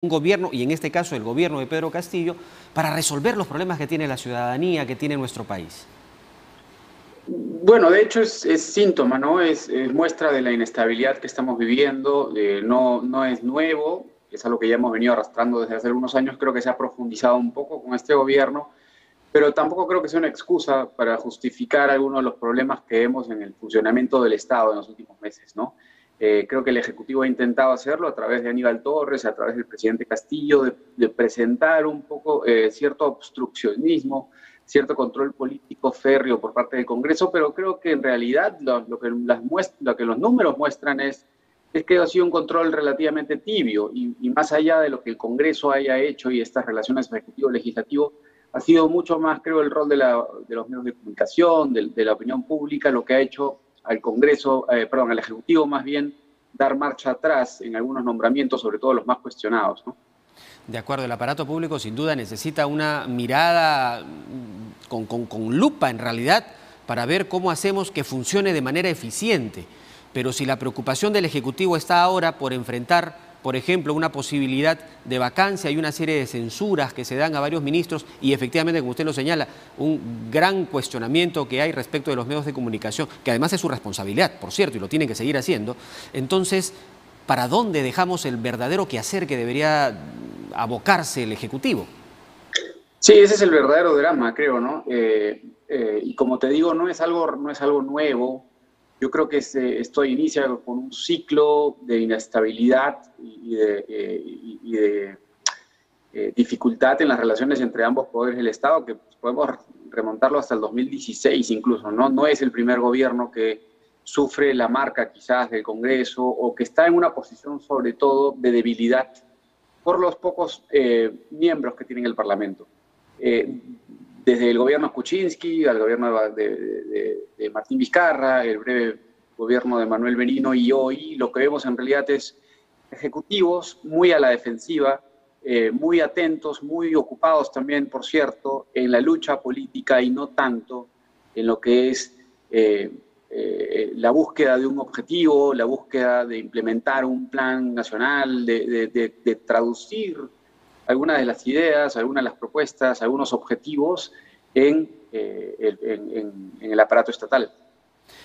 un gobierno, y en este caso el gobierno de Pedro Castillo, para resolver los problemas que tiene la ciudadanía, que tiene nuestro país? Bueno, de hecho es síntoma, ¿no? Es muestra de la inestabilidad que estamos viviendo, no es nuevo, es algo que ya hemos venido arrastrando desde hace algunos años, creo que se ha profundizado un poco con este gobierno, pero tampoco creo que sea una excusa para justificar algunos de los problemas que vemos en el funcionamiento del Estado en los últimos meses, ¿no? Creo que el Ejecutivo ha intentado hacerlo a través de Aníbal Torres, a través del presidente Castillo, de presentar un poco cierto obstruccionismo, cierto control político férreo por parte del Congreso, pero creo que en realidad lo que los números muestran es que ha sido un control relativamente tibio y más allá de lo que el Congreso haya hecho y estas relaciones ejecutivo-legislativo, ha sido mucho más, creo, el rol de los medios de comunicación, de la opinión pública, lo que ha hecho al Congreso, al Ejecutivo más bien, dar marcha atrás en algunos nombramientos, sobre todo los más cuestionados, ¿no? De acuerdo, el aparato público sin duda necesita una mirada con lupa en realidad para ver cómo hacemos que funcione de manera eficiente. Pero si la preocupación del Ejecutivo está ahora por enfrentar, por ejemplo, una posibilidad de vacancia y una serie de censuras que se dan a varios ministros y efectivamente, como usted lo señala, un gran cuestionamiento que hay respecto de los medios de comunicación, que además es su responsabilidad, por cierto, y lo tienen que seguir haciendo, entonces, ¿para dónde dejamos el verdadero quehacer que debería abocarse el Ejecutivo? Sí, ese es el verdadero drama, creo, ¿no? Y como te digo, no es algo nuevo. Yo creo que esto inicia con un ciclo de inestabilidad y de dificultad en las relaciones entre ambos poderes del Estado, que podemos remontarlo hasta el 2016 incluso, ¿no? No es el primer gobierno que sufre la marca quizás del Congreso o que está en una posición sobre todo de debilidad por los pocos miembros que tiene el Parlamento. Desde el gobierno Kuczynski al gobierno de Martín Vizcarra, el breve gobierno de Manuel Merino, y hoy lo que vemos en realidad es ejecutivos muy a la defensiva, muy atentos, muy ocupados también, por cierto, en la lucha política y no tanto en lo que es la búsqueda de un objetivo, la búsqueda de implementar un plan nacional, de traducir algunas de las ideas, algunas de las propuestas, algunos objetivos en el aparato estatal.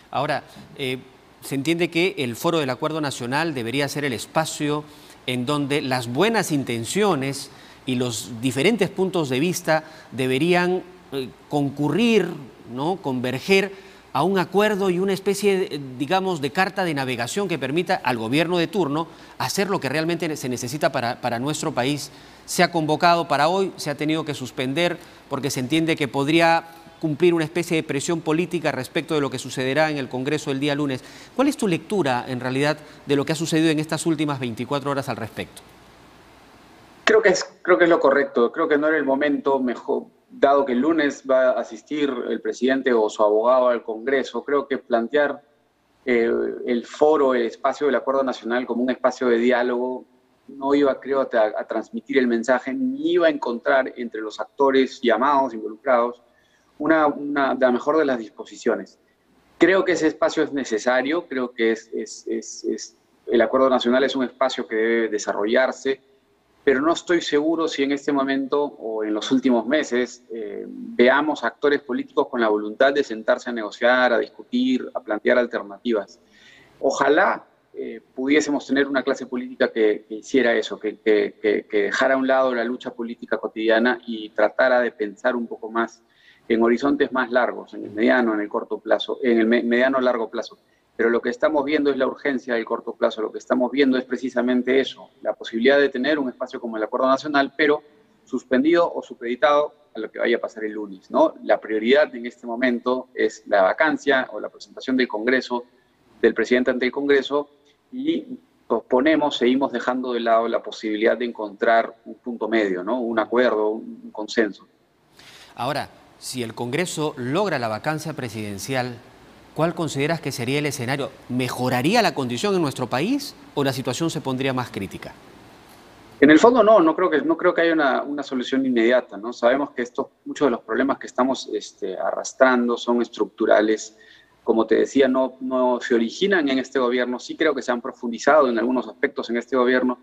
Ahora, se entiende que el Foro del Acuerdo Nacional debería ser el espacio en donde las buenas intenciones y los diferentes puntos de vista deberían concurrir, ¿no?, converger a un acuerdo y una especie, digamos, de carta de navegación que permita al gobierno de turno hacer lo que realmente se necesita para nuestro país. Se ha convocado para hoy, se ha tenido que suspender porque se entiende que podría cumplir una especie de presión política respecto de lo que sucederá en el Congreso el día lunes. ¿Cuál es tu lectura, en realidad, de lo que ha sucedido en estas últimas 24 horas al respecto? Creo que es lo correcto. Creo que no era el momento mejor, dado que el lunes va a asistir el presidente o su abogado al Congreso. Creo que plantear el foro, el espacio del Acuerdo Nacional como un espacio de diálogo no iba, creo, a transmitir el mensaje, ni iba a encontrar entre los actores llamados, involucrados, la mejor de las disposiciones. Creo que ese espacio es necesario, creo que el Acuerdo Nacional es un espacio que debe desarrollarse, pero no estoy seguro si en este momento o en los últimos meses veamos actores políticos con la voluntad de sentarse a negociar, a discutir, a plantear alternativas. Ojalá pudiésemos tener una clase política que hiciera eso, que dejara a un lado la lucha política cotidiana y tratara de pensar un poco más en horizontes más largos, en el mediano, en el corto plazo, en el mediano largo plazo. Pero lo que estamos viendo es la urgencia del corto plazo, lo que estamos viendo es precisamente eso, la posibilidad de tener un espacio como el Acuerdo Nacional, pero suspendido o supeditado a lo que vaya a pasar el lunes, ¿no? La prioridad en este momento es la vacancia o la presentación del Congreso, del presidente ante el Congreso, y posponemos, seguimos dejando de lado la posibilidad de encontrar un punto medio, ¿no? Un acuerdo, un consenso. Ahora, si el Congreso logra la vacancia presidencial, ¿cuál consideras que sería el escenario? ¿Mejoraría la condición en nuestro país o la situación se pondría más crítica? En el fondo no creo que haya una solución inmediata, ¿no? Sabemos que muchos de los problemas que estamos arrastrando son estructurales. Como te decía, no se originan en este gobierno, sí creo que se han profundizado en algunos aspectos en este gobierno,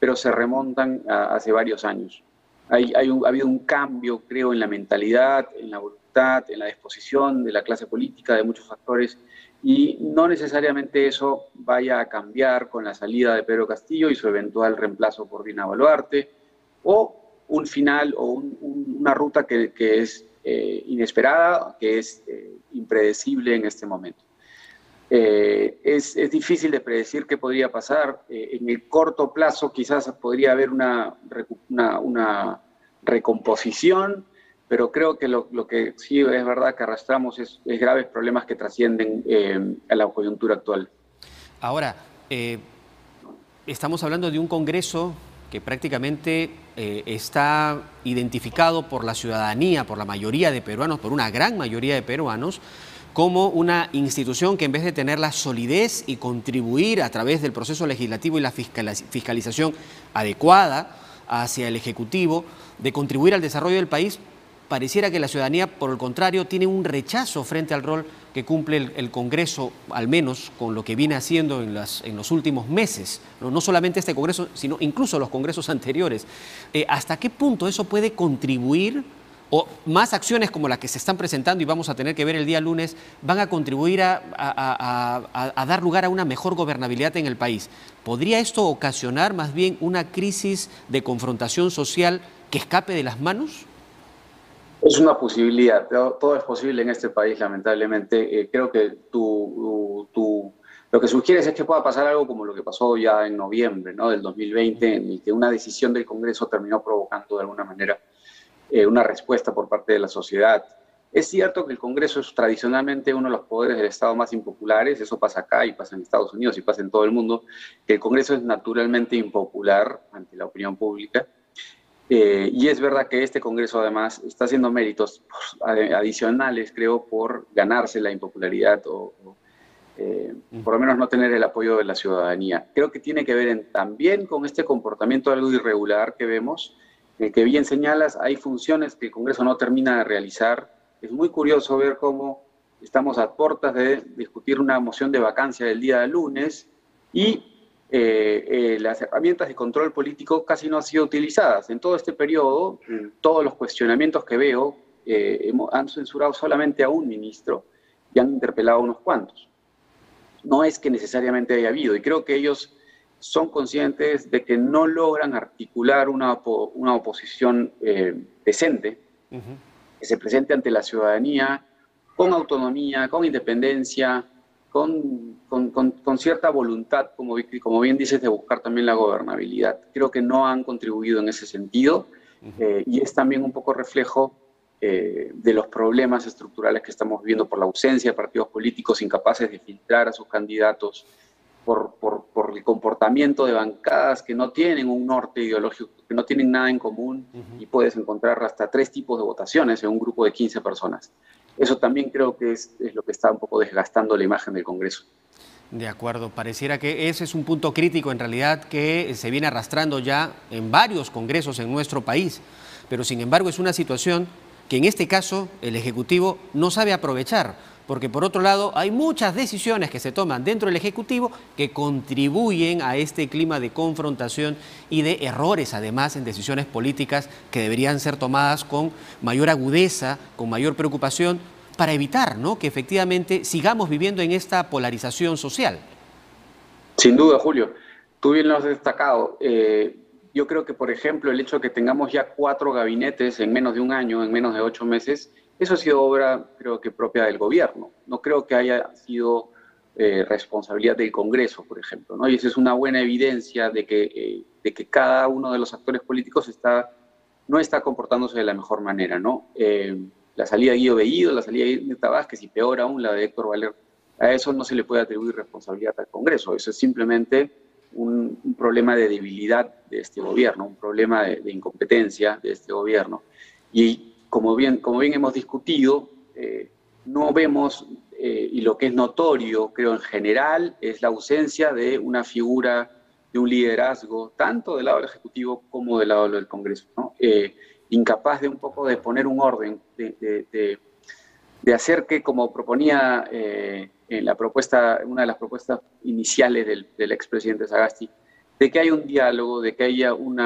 pero se remontan a hace varios años. Ha habido un cambio, creo, en la mentalidad, en la voluntad, en la disposición de la clase política, de muchos actores, y no necesariamente eso vaya a cambiar con la salida de Pedro Castillo y su eventual reemplazo por Dina Boluarte, o un final o una ruta que es inesperada, que es impredecible en este momento. Es difícil de predecir qué podría pasar. En el corto plazo quizás podría haber una recomposición, pero creo que lo que sí es verdad que arrastramos es graves problemas que trascienden a la coyuntura actual. Ahora, estamos hablando de un Congreso que prácticamente está identificado por la ciudadanía, por la mayoría de peruanos, por una gran mayoría de peruanos, como una institución que en vez de tener la solidez y contribuir a través del proceso legislativo y la fiscalización adecuada hacia el Ejecutivo, de contribuir al desarrollo del país, pareciera que la ciudadanía, por el contrario, tiene un rechazo frente al rol que cumple el Congreso, al menos con lo que viene haciendo en los últimos meses. No solamente este Congreso, sino incluso los congresos anteriores. ¿Hasta qué punto eso puede contribuir, o más acciones como las que se están presentando y vamos a tener que ver el día lunes, van a contribuir a dar lugar a una mejor gobernabilidad en el país? ¿Podría esto ocasionar más bien una crisis de confrontación social que escape de las manos? Es una posibilidad, todo es posible en este país, lamentablemente. Creo que lo que sugieres es que pueda pasar algo como lo que pasó ya en noviembre, ¿no?, del 2020, en el que una decisión del Congreso terminó provocando de alguna manera una respuesta por parte de la sociedad. Es cierto que el Congreso es tradicionalmente uno de los poderes del Estado más impopulares, eso pasa acá y pasa en Estados Unidos y pasa en todo el mundo, que el Congreso es naturalmente impopular ante la opinión pública. Y es verdad que este Congreso además está haciendo méritos adicionales, creo, por ganarse la impopularidad o por lo menos no tener el apoyo de la ciudadanía. Creo que tiene que ver también con este comportamiento algo irregular que vemos, que bien señalas, hay funciones que el Congreso no termina de realizar. Es muy curioso ver cómo estamos a puertas de discutir una moción de vacancia del día de lunes y las herramientas de control político casi no han sido utilizadas. En todo este periodo, todos los cuestionamientos que veo han censurado solamente a un ministro y han interpelado a unos cuantos. No es que necesariamente haya habido, y creo que ellos son conscientes de que no logran articular una oposición decente, que se presente ante la ciudadanía con autonomía, con independencia, con cierta voluntad, como bien dices, de buscar también la gobernabilidad. Creo que no han contribuido en ese sentido y es también un poco reflejo de los problemas estructurales que estamos viviendo por la ausencia de partidos políticos incapaces de filtrar a sus candidatos, por el comportamiento de bancadas que no tienen un norte ideológico, que no tienen nada en común, y puedes encontrar hasta 3 tipos de votaciones en un grupo de 15 personas. Eso también creo que es lo que está un poco desgastando la imagen del Congreso. De acuerdo, pareciera que ese es un punto crítico en realidad que se viene arrastrando ya en varios congresos en nuestro país, pero sin embargo es una situación que en este caso el Ejecutivo no sabe aprovechar, porque por otro lado hay muchas decisiones que se toman dentro del Ejecutivo que contribuyen a este clima de confrontación y de errores además en decisiones políticas que deberían ser tomadas con mayor agudeza, con mayor preocupación, para evitar, ¿no?, que efectivamente sigamos viviendo en esta polarización social. Sin duda, Julio, tú bien lo has destacado. Yo creo que, por ejemplo, el hecho de que tengamos ya 4 gabinetes en menos de un año, en menos de 8 meses, eso ha sido obra, creo que, propia del gobierno. No creo que haya sido responsabilidad del Congreso, por ejemplo, ¿no? Y esa es una buena evidencia de que cada uno de los actores políticos no está comportándose de la mejor manera, ¿no? La salida de Guido Bellido, la salida de Irta Vázquez y peor aún la de Héctor Valer, a eso no se le puede atribuir responsabilidad al Congreso. Eso es simplemente un problema de debilidad de este gobierno, un problema de incompetencia de este gobierno. Y como bien hemos discutido, no vemos, y lo que es notorio, creo, en general, es la ausencia de una figura, de un liderazgo, tanto del lado del Ejecutivo como del lado del Congreso, ¿no? Incapaz de un poco de poner un orden, de hacer que, como proponía en una de las propuestas iniciales del expresidente Sagasti, de que haya un diálogo, de que haya un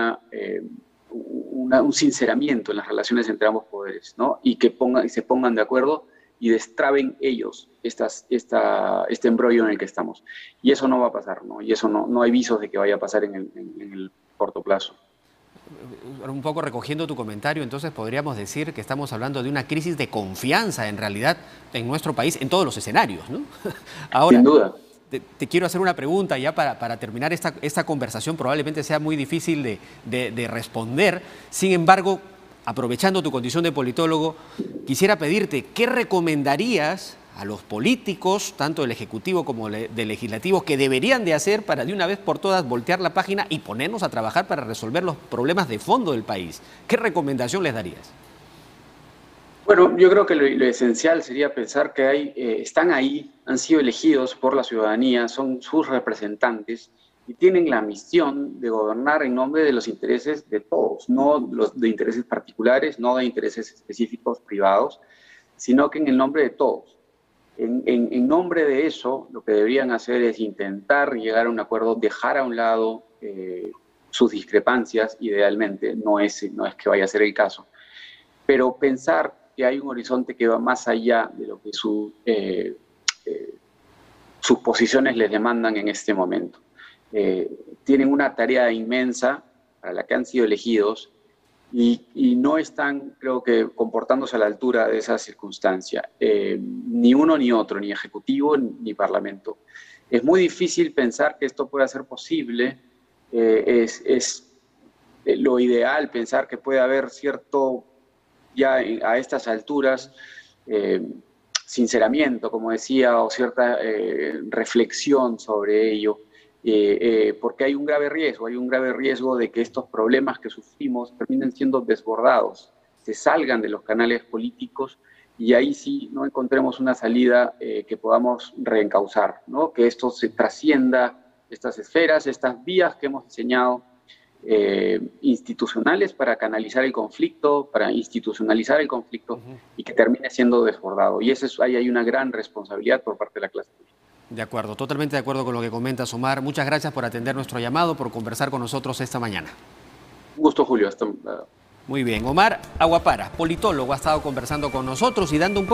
sinceramiento en las relaciones entre ambos poderes, ¿no? Y que se pongan de acuerdo y destraben ellos este embrollo en el que estamos. Y eso no va a pasar, ¿no? Y eso no hay visos de que vaya a pasar en el corto plazo. Un poco recogiendo tu comentario, entonces podríamos decir que estamos hablando de una crisis de confianza en realidad en nuestro país, en todos los escenarios, ¿no? Ahora, Sin duda. te quiero hacer una pregunta ya para terminar esta conversación, probablemente sea muy difícil de responder. Sin embargo, aprovechando tu condición de politólogo, quisiera pedirte, ¿qué recomendarías a los políticos, tanto del Ejecutivo como del Legislativo, que deberían de hacer para de una vez por todas voltear la página y ponernos a trabajar para resolver los problemas de fondo del país? ¿Qué recomendación les darías? Bueno, yo creo que lo esencial sería pensar que están ahí, han sido elegidos por la ciudadanía, son sus representantes y tienen la misión de gobernar en nombre de los intereses de todos, no de intereses particulares, no de intereses específicos privados, sino que en el nombre de todos. En nombre de eso, lo que deberían hacer es intentar llegar a un acuerdo, dejar a un lado sus discrepancias, idealmente, no es que vaya a ser el caso, pero pensar que hay un horizonte que va más allá de lo que sus posiciones les demandan en este momento. Tienen una tarea inmensa para la que han sido elegidos y no están, creo que, comportándose a la altura de esa circunstancia, ni uno ni otro, ni Ejecutivo ni Parlamento. Es muy difícil pensar que esto pueda ser posible, es lo ideal pensar que puede haber cierto, ya a estas alturas, sinceramiento, como decía, o cierta reflexión sobre ello, porque hay un grave riesgo de que estos problemas que sufrimos terminen siendo desbordados, se salgan de los canales políticos y ahí sí no encontremos una salida que podamos reencauzar, ¿no? Que esto se trascienda estas esferas, estas vías que hemos diseñado institucionales para canalizar el conflicto, para institucionalizar el conflicto y que termine siendo desbordado. Y ahí hay una gran responsabilidad por parte de la clase política. De acuerdo, totalmente de acuerdo con lo que comentas, Omar. Muchas gracias por atender nuestro llamado, por conversar con nosotros esta mañana. Un gusto, Julio. Muy bien, Omar Aguapara, politólogo, ha estado conversando con nosotros y dando un poco